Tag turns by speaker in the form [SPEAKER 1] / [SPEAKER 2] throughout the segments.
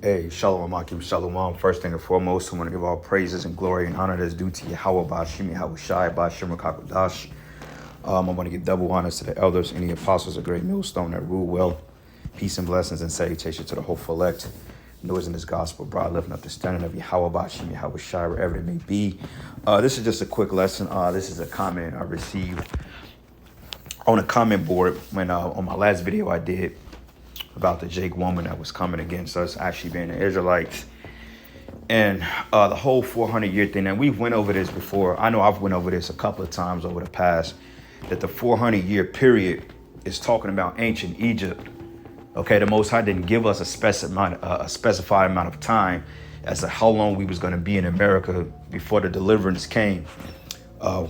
[SPEAKER 1] Hey, Shalom, Akim, Shalom. First thing and foremost, I want to give all praises and glory and honor that's due to Yahweh, Bashim, Yahweh Shai, Bashim, Kakodash. I want to give double honors to the elders and the apostles of Great Millstone that rule well. Peace and blessings and salutation to the hopeful elect. Noise in this gospel, broad, lifting up the standard of Yahweh, Bashim, Yahweh Shai, wherever it may be. This is just a quick lesson. This is a comment I received on a comment board when on my last video I did about the Jake woman that was coming against us actually being the Israelites. And the whole 400-year thing, and we've went over this before. I know I've went over this a couple of times over the past, that the 400-year period is talking about ancient Egypt. Okay, the Most High didn't give us a specified amount of time as to how long we was going to be in America before the deliverance came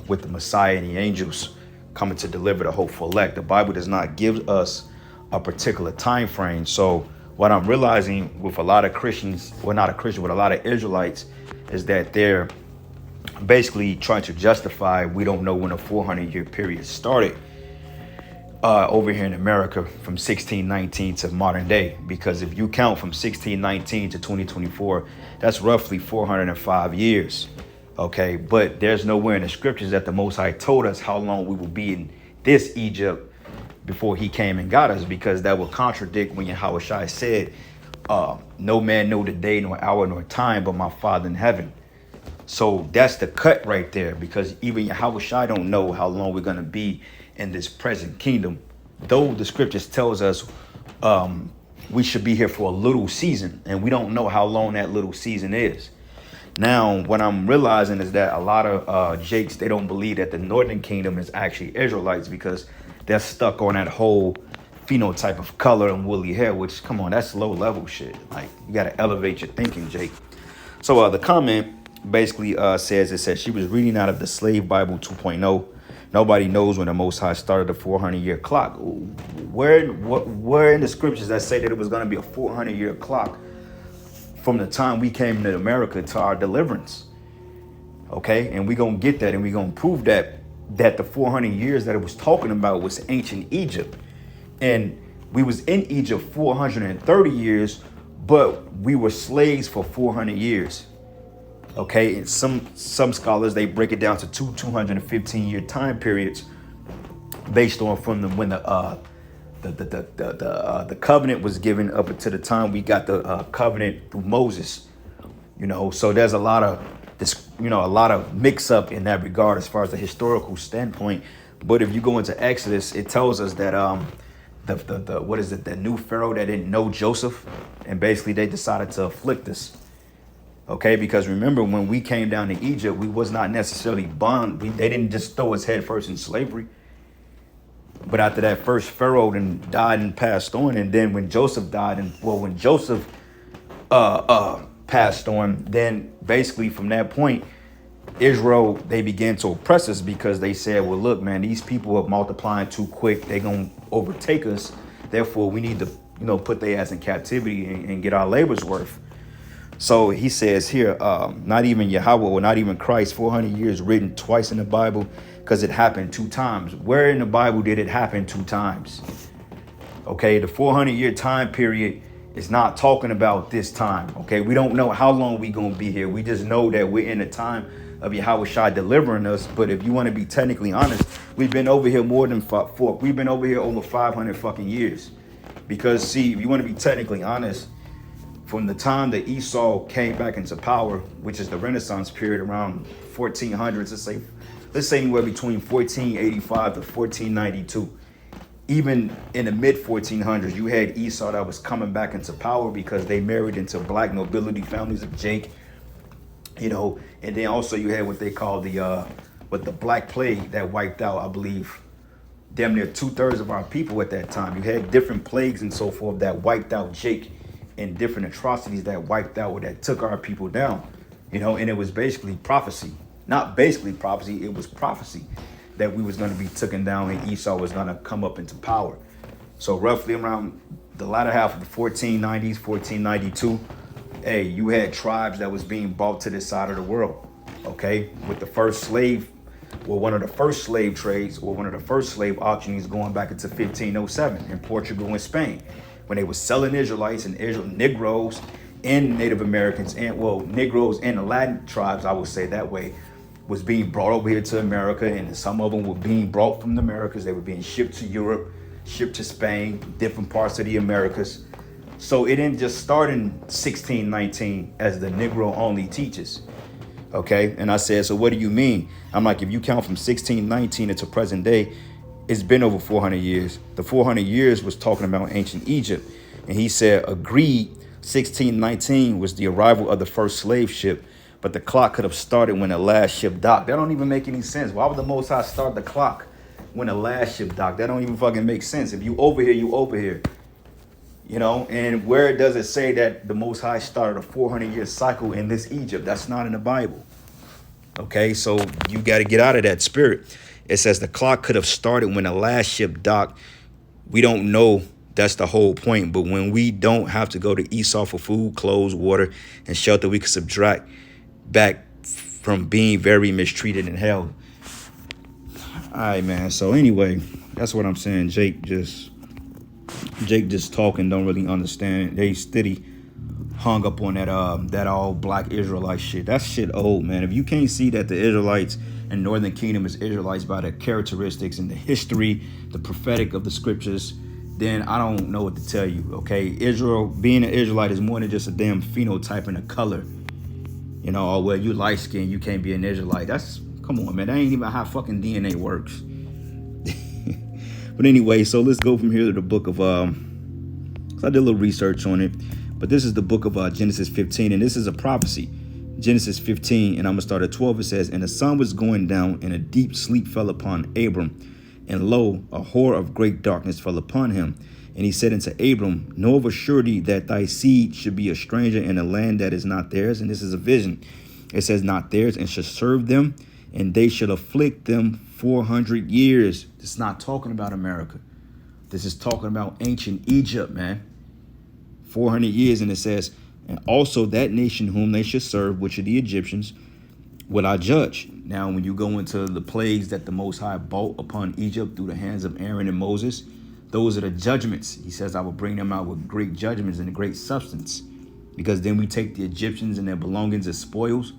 [SPEAKER 1] with the Messiah and the angels coming to deliver the hopeful elect. The Bible does not give us a particular time frame. So what I'm realizing with a lot of Christians, well, not a Christian, but a lot of Israelites, is that they're basically trying to justify we don't know when a 400-year period started over here in America from 1619 to modern day. Because if you count from 1619 to 2024, that's roughly 405 years. Okay, but there's nowhere in the scriptures that the Most High told us how long we will be in this Egypt before he came and got us, because that would contradict when Yahweh Shai said, no man know the day nor hour nor time but my Father in heaven. So that's the cut right there, because even Yahweh Shai don't know how long we're going to be in this present kingdom, though the scriptures tells us we should be here for a little season, and we don't know how long that little season is. Now, what I'm realizing is that a lot of Jakes, they don't believe that the northern kingdom is actually Israelites, because they're stuck on that whole phenotype of color and woolly hair, which, come on, that's low level shit. Like, you got to elevate your thinking, Jake. So the comment basically says she was reading out of the Slave Bible 2.0. Nobody knows when the Most High started the 400-year clock. Where in the scriptures that say that it was going to be a 400-year clock from the time we came to America to our deliverance? Okay, and we're going to get that, and we're going to prove that the 400 years that it was talking about was ancient Egypt. And we was in Egypt 430 years, but we were slaves for 400 years. Okay, and some scholars, they break it down to 215-year time periods based on when the covenant was given up until the time we got the covenant through Moses. You know, so there's a lot of this, a lot of mix up in that regard as far as the historical standpoint. But if you go into Exodus, it tells us that the new Pharaoh that didn't know Joseph, and basically they decided to afflict us. Okay, because remember, when we came down to Egypt, we was not necessarily bond. They didn't just throw us head first in slavery. But after that first Pharaoh then died and passed on, and then when Joseph died, when Joseph passed on, then basically from that point, Israel, they began to oppress us, because they said, well, look, man, these people are multiplying too quick. They're going to overtake us. Therefore, we need to, put their ass in captivity and get our labor's worth. So he says here, not even Yahweh or not even Christ, 400 years written twice in the Bible, because it happened 2 times. Where in the Bible did it happen 2 times? Okay, the 400-year time period is not talking about this time. Okay, we don't know how long we going to be here. We just know that we're in the time of Yahweh Shai delivering us. But if you want to be technically honest, we've been over here we've been over here over 500 fucking years. Because see, if you want to be technically honest, from the time that Esau came back into power, which is the Renaissance period around 1400s, let's say anywhere between 1485 to 1492. Even in the mid 1400s, you had Esau that was coming back into power because they married into black nobility families of Jake, and then also you had what they call the Black Plague that wiped out, I believe, damn near 2/3 of our people at that time. You had different plagues and so forth that wiped out Jake, and different atrocities that wiped out or that took our people down, and it was basically prophecy. Not basically prophecy, it was prophecy that we was going to be taken down and Esau was going to come up into power. So roughly around the latter half of the 1490s, 1492, you had tribes that was being brought to this side of the world, okay, with the first slave, or one of the first slave trades, or one of the first slave auctionings going back into 1507 in Portugal and Spain, when they were selling Israelites and Negroes and Native Americans and, well, Negroes and the Latin tribes, I would say that way, was being brought over here to America, and some of them were being brought from the Americas. They were being shipped to Europe, shipped to Spain, different parts of the Americas. So it didn't just start in 1619 as the Negro only teaches. Okay, and I said, so what do you mean? I'm like, if you count from 1619 to present day, it's been over 400 years. The 400 years was talking about ancient Egypt. And he said, agreed, 1619 was the arrival of the first slave ship, but the clock could have started when the last ship docked. That don't even make any sense. Why would the Most High start the clock when the last ship docked? That don't even fucking make sense. If you over here, you over here. You know, and where does it say that the Most High started a 400-year cycle in this Egypt? That's not in the Bible. Okay, so you got to get out of that spirit. It says the clock could have started when the last ship docked. We don't know. That's the whole point. But when we don't have to go to Esau for food, clothes, water, and shelter, we can subtract back from being very mistreated and held. All right, man. So anyway, that's what I'm saying. Jake just talking, don't really understand. They steady hung up on that all black Israelite shit. That shit old, man. If you can't see that the Israelites and Northern Kingdom is Israelites by the characteristics and the history, the prophetic of the scriptures, then I don't know what to tell you. Okay, Israel, being an Israelite is more than just a damn phenotype and a color. You know, oh well, you light skinned, you can't be an Israelite. That's, come on, man. That ain't even how fucking DNA works. But anyway, so let's go from here to the book of, I did a little research on it, but this is the book of Genesis 15, and this is a prophecy. Genesis 15, and I'm going to start at 12. It says, and the sun was going down, and a deep sleep fell upon Abram. And lo, a horror of great darkness fell upon him. And he said unto Abram, know of a surety that thy seed should be a stranger in a land that is not theirs. And this is a vision. It says, not theirs, and shall serve them, and they shall afflict them 400 years. It's not talking about America. This is talking about ancient Egypt, man. 400 years, and it says, and also that nation whom they should serve, which are the Egyptians, will I judge. Now, when you go into the plagues that the Most High brought upon Egypt through the hands of Aaron and Moses, those are the judgments. He says, I will bring them out with great judgments and a great substance, because then we take the Egyptians and their belongings as spoils.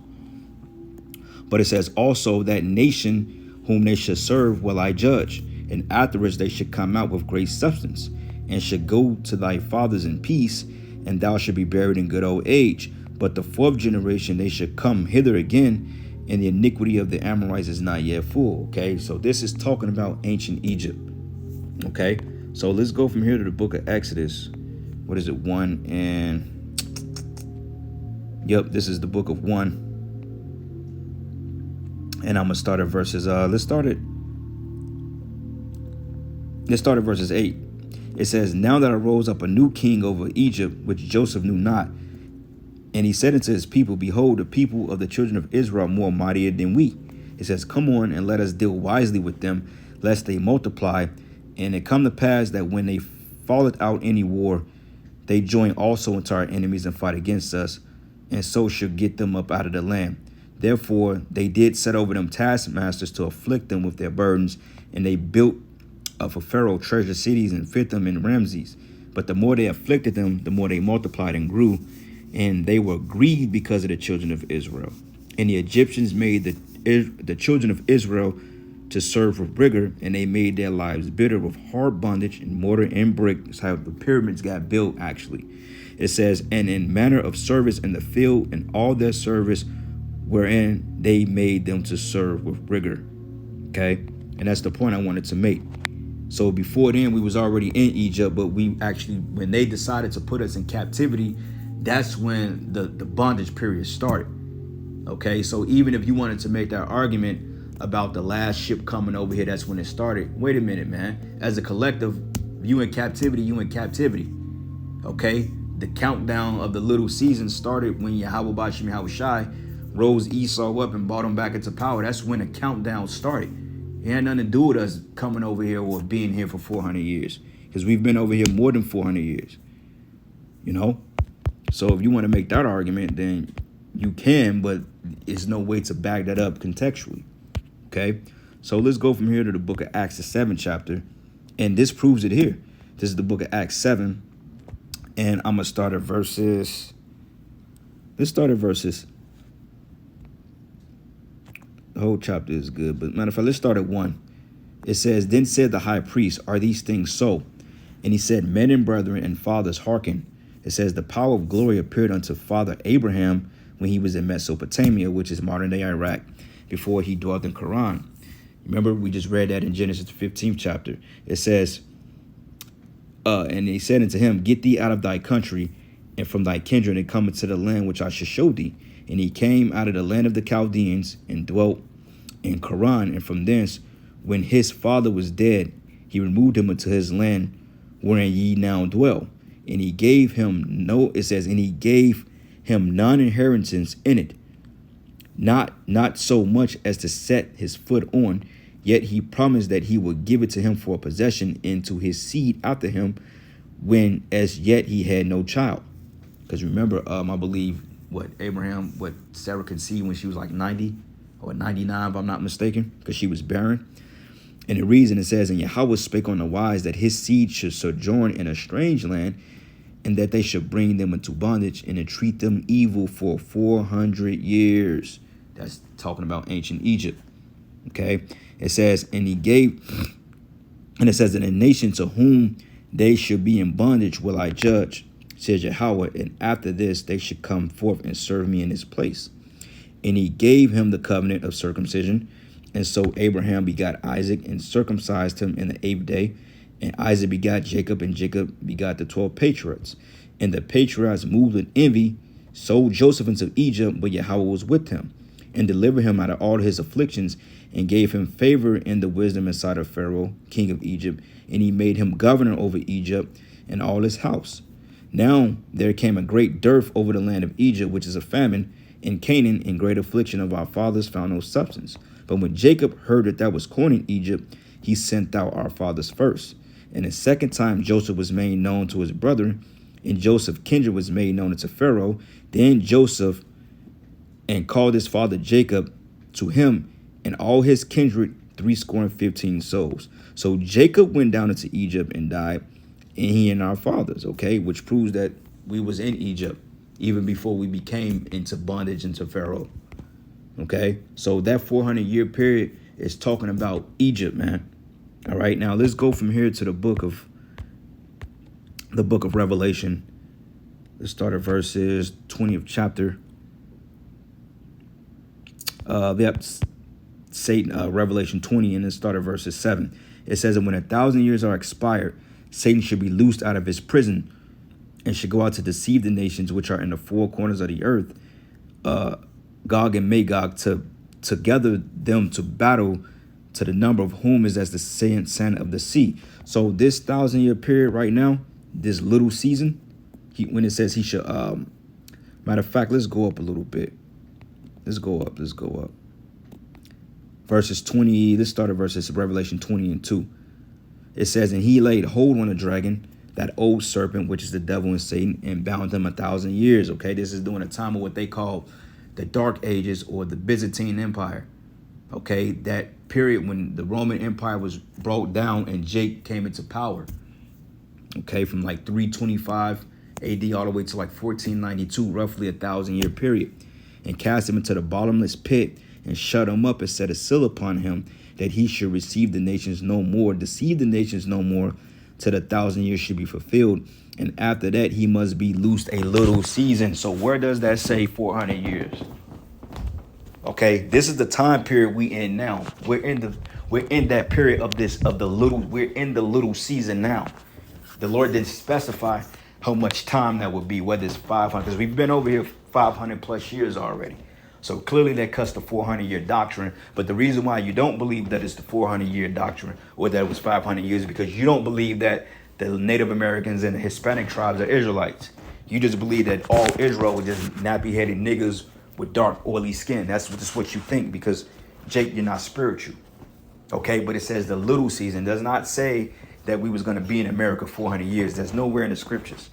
[SPEAKER 1] But it says also that nation whom they should serve will I judge, and afterwards they should come out with great substance, and should go to thy fathers in peace, and thou should be buried in good old age. But the fourth generation they should come hither again, and the iniquity of the Amorites is not yet full. Okay, so this is talking about ancient Egypt. Okay, so let's go from here to the book of Exodus. What is it? 1 and... Yep, this is the book of 1. And I'm going to start at verses... Let's start at verses 8. It says, now that arose up a new king over Egypt, which Joseph knew not. And he said unto his people, behold, the people of the children of Israel are more mightier than we. It says, come on and let us deal wisely with them, lest they multiply. And it come to pass that when they falleth out any war, they join also into our enemies and fight against us, and so should get them up out of the land. Therefore they did set over them taskmasters to afflict them with their burdens, and they built for Pharaoh treasure cities and fit them in Ramses. But the more they afflicted them, the more they multiplied and grew, and they were grieved because of the children of Israel. And the Egyptians made the children of Israel to serve with rigor, and they made their lives bitter with hard bondage and mortar and brick. That's how the pyramids got built, actually. It says, and in manner of service in the field, and all their service wherein they made them to serve with rigor. Okay, and that's the point I wanted to make. So before then, we was already in Egypt, but we actually, when they decided to put us in captivity, that's when the bondage period started. Okay, so even if you wanted to make that argument about the last ship coming over here, that's when it started. Wait a minute, man. As a collective, you in captivity, you in captivity. Okay, the countdown of the little season started when Yahweh Bashim Yahushai rose Esau up and brought him back into power. That's when the countdown started. It had nothing to do with us coming over here or being here for 400 years, because we've been over here more than 400 years. You know? So if you want to make that argument, then you can, but it's no way to back that up contextually. Okay? So let's go from here to the book of Acts, the 7th chapter. And this proves it here. This is the book of Acts 7. And I'm going to start at verses Let's start at verses. The whole chapter is good, but matter of fact, let's start at 1. It says, Then said the high priest, Are these things so? And he said, Men and brethren and fathers, hearken. It says, The power of glory appeared unto Father Abraham when he was in Mesopotamia, which is modern-day Iraq, before he dwelt in Haran. Remember, we just read that in Genesis 15th chapter. It says, And he said unto him, Get thee out of thy country and from thy kindred, and come into the land which I shall show thee. And he came out of the land of the Chaldeans and dwelt in Haran. And from thence, when his father was dead, he removed him into his land wherein ye now dwell. And he gave him and he gave him none inheritance in it, not so much as to set his foot on. Yet he promised that he would give it to him for a possession into his seed after him, when as yet he had no child. Because remember, I believe what Sarah conceived when she was like 90 or 99, if I'm not mistaken, because she was barren. And the reason it says, And Yahweh spake on the wise that his seed should sojourn in a strange land, and that they should bring them into bondage and entreat them evil for 400 years. That's talking about ancient Egypt. Okay. It says, And it says, that a nation to whom they should be in bondage will I judge, says Yahweh, and after this they should come forth and serve me in this place. And he gave him the covenant of circumcision. And so Abraham begot Isaac and circumcised him in the 8th day. And Isaac begot Jacob, and Jacob begot the 12 patriarchs. And the patriarchs, moved with envy, sold Joseph into Egypt, but Yahweh was with him, and delivered him out of all his afflictions, and gave him favor in the wisdom and sight of Pharaoh, king of Egypt. And he made him governor over Egypt and all his house. Now there came a great dearth over the land of Egypt, which is a famine. In Canaan, in great affliction of our fathers, found no substance. But when Jacob heard that there was corn in Egypt, he sent out our fathers first. And the second time Joseph was made known to his brethren, and Joseph's kindred was made known unto Pharaoh. Then Joseph and called his father Jacob to him, and all his kindred 75 souls. So Jacob went down into Egypt and died, and he and our fathers, okay, which proves that we was in Egypt even before we became into bondage into Pharaoh. Okay, so that 400-year period is talking about Egypt, man. All right, now let's go from here to the book of Revelation. Let's start at verses 20th chapter. Revelation 20, and then start at verses 7. It says, And when 1,000 years are expired, Satan should be loosed out of his prison, and should go out to deceive the nations which are in the four corners of the earth, Gog and Magog, to gather them to battle, to the number of whom is as the sand of the sea. So this 1,000-year period right now, this little season, when it says he should, matter of fact, let's go up a little bit. Let's go up. Verses 20, let's start at verses Revelation 20 and 2. It says, And he laid hold on the dragon, that old serpent, which is the devil and Satan, and bound him 1,000 years. Okay, this is during a time of what they call the Dark Ages, or the Byzantine Empire. Okay, that period when the Roman Empire was brought down and Jake came into power. Okay, from like 325 AD all the way to like 1492, roughly 1,000-year period, and cast him into the bottomless pit and shut him up and set a seal upon him, that he should receive the nations no more, deceive the nations no more, till the 1,000 years should be fulfilled. And after that, he must be loosed a little season. So where does that say 400 years? Okay, this is the time period we in now. We're in that period we're in the little season now. The Lord didn't specify how much time that would be, whether it's 500, because we've been over here 500 plus years already. So clearly that cuts the 400-year doctrine. But the reason why you don't believe that it's the 400-year doctrine, or that it was 500 years, is because you don't believe that the Native Americans and the Hispanic tribes are Israelites. You just believe that all Israel was just nappy-headed niggas with dark, oily skin. That's just what you think, because, Jake, you're not spiritual. Okay, but it says the little season. It does not say that we was going to be in America 400 years. There's nowhere in the scriptures.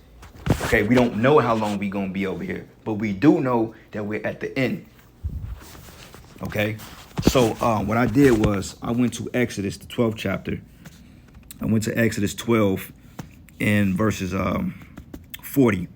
[SPEAKER 1] Okay, we don't know how long we're going to be over here, but we do know that we're at the end. Okay, so what I did was I went to Exodus, the 12th chapter. I went to Exodus 12 and verses 40.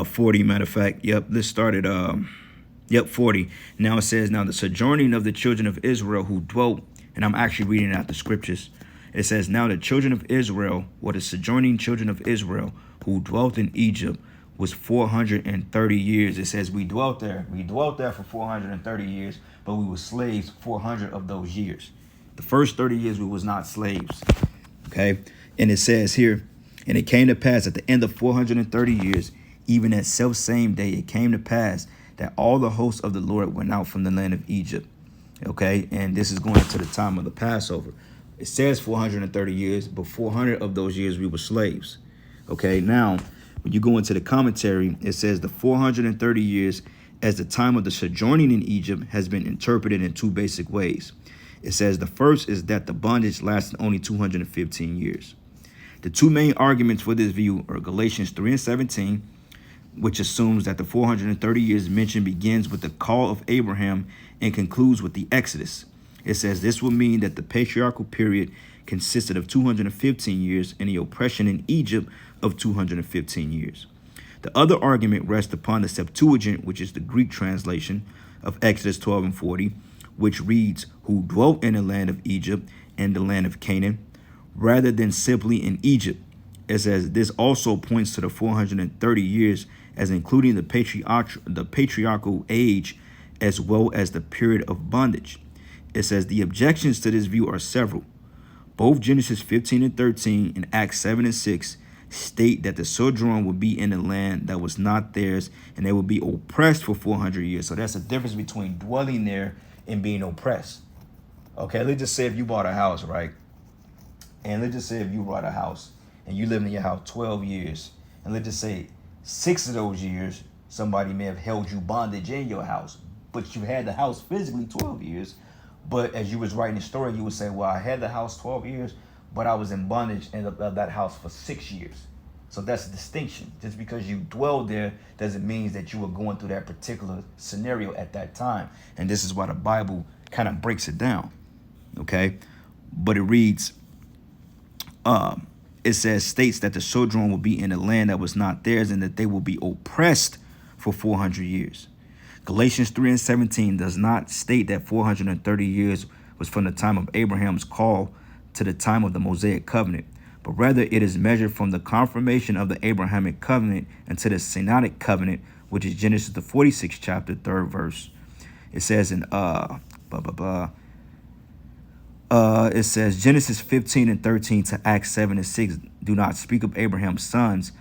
[SPEAKER 1] 40, matter of fact. Yep, let's start at 40. Now it says, now the sojourning of the children of Israel who dwelt, and I'm actually reading out the scriptures. It says, now the children of Israel, or the sojourning children of Israel who dwelt in Egypt, was 430 years. It says we dwelt there. We dwelt there for 430 years, but we were slaves 400 of those years. The first 30 years we was not slaves. Okay. And it says here, and it came to pass at the end of 430 years, even that self same day, it came to pass that all the hosts of the Lord went out from the land of Egypt. Okay. And this is going into the time of the Passover. It says 430 years, but 400 of those years we were slaves. Okay. Now, when you go into the commentary, it says the 430 years as the time of the sojourning in Egypt has been interpreted in two basic ways. It says the first is that the bondage lasted only 215 years. The two main arguments for this view are Galatians 3 and 17, which assumes that the 430 years mentioned begins with the call of Abraham and concludes with the Exodus. It says this will mean that the patriarchal period consisted of 215 years and the oppression in Egypt of 215 years. The other argument rests upon the Septuagint, which is the Greek translation of Exodus 12 and 40, which reads, who dwelt in the land of Egypt and the land of Canaan, rather than simply in Egypt. It says this also points to the 430 years as including the patriarchal age as well as the period of bondage. It says the objections to this view are several. Both Genesis 15 and 13 and Acts 7 and 6 state that the sojourn would be in a land that was not theirs and they would be oppressed for 400 years. So that's the difference between dwelling there and being oppressed. Okay, let's just say if you bought a house, right? And let's just say if you bought a house and you lived in your house 12 years, and let's just say 6 of those years, somebody may have held you bondage in your house, but you had the house physically 12 years. But as you was writing the story, you would say, well, I had the house 12 years, but I was in bondage in that house for 6 years. So that's a distinction. Just because you dwelled there doesn't mean that you were going through that particular scenario at that time. And this is why the Bible kind of breaks it down. Okay. But it reads, states that the sojourn will be in a land that was not theirs and that they will be oppressed for 400 years. Galatians 3 and 17 does not state that 430 years was from the time of Abraham's call to the time of the Mosaic covenant, but rather it is measured from the confirmation of the Abrahamic covenant into the Sinaitic covenant, which is Genesis the 46th chapter, 3rd verse. It says in it says Genesis 15 and 13 to Acts 7 and 6 do not speak of Abraham's sons,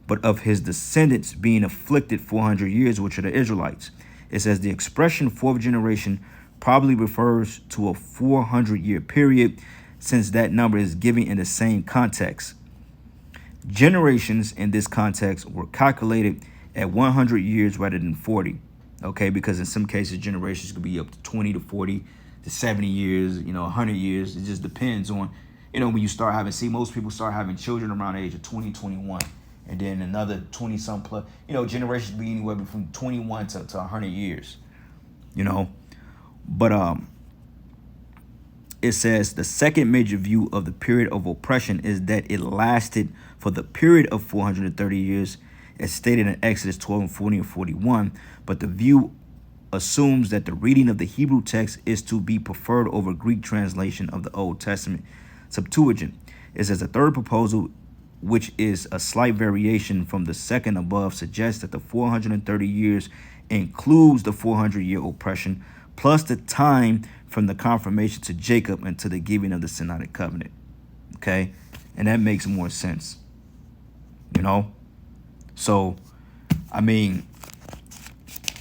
[SPEAKER 1] but of his descendants being afflicted 400 years, which are the Israelites. It says the expression fourth generation probably refers to a 400-year period, since that number is given in the same context. Generations in this context were calculated at 100 years rather than 40. Okay, because in some cases generations could be up to 20 to 40 to 70 years, 100 years. It just depends on, when you start having, most people start having children around the age of 20, 21. And then another 20 some plus, generations be anywhere between 21 to 100 years, But it says the second major view of the period of oppression is that it lasted for the period of 430 years, as stated in Exodus 12 and 40 and 41. But the view assumes that the reading of the Hebrew text is to be preferred over Greek translation of the Old Testament Septuagint. It says a third proposal, which is a slight variation from the second above, suggests that the 430 years includes the 400-year oppression, plus the time from the confirmation to Jacob and to the giving of the Sinaitic covenant. Okay? And that makes more sense. So,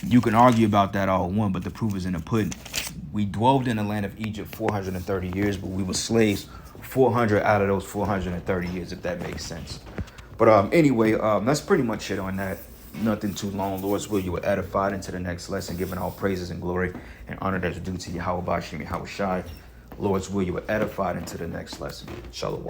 [SPEAKER 1] you can argue about that all one, but the proof is in the pudding. We dwelled in the land of Egypt 430 years, but we were slaves 400 out of those 430 years, if that makes sense. But anyway, that's pretty much it on that. Nothing too long. Lord's will, you were edified into the next lesson, giving all praises and glory and honor that's due to Yahweh Bashim Yahweh Shai. Lord's will, you were edified into the next lesson. Shalom.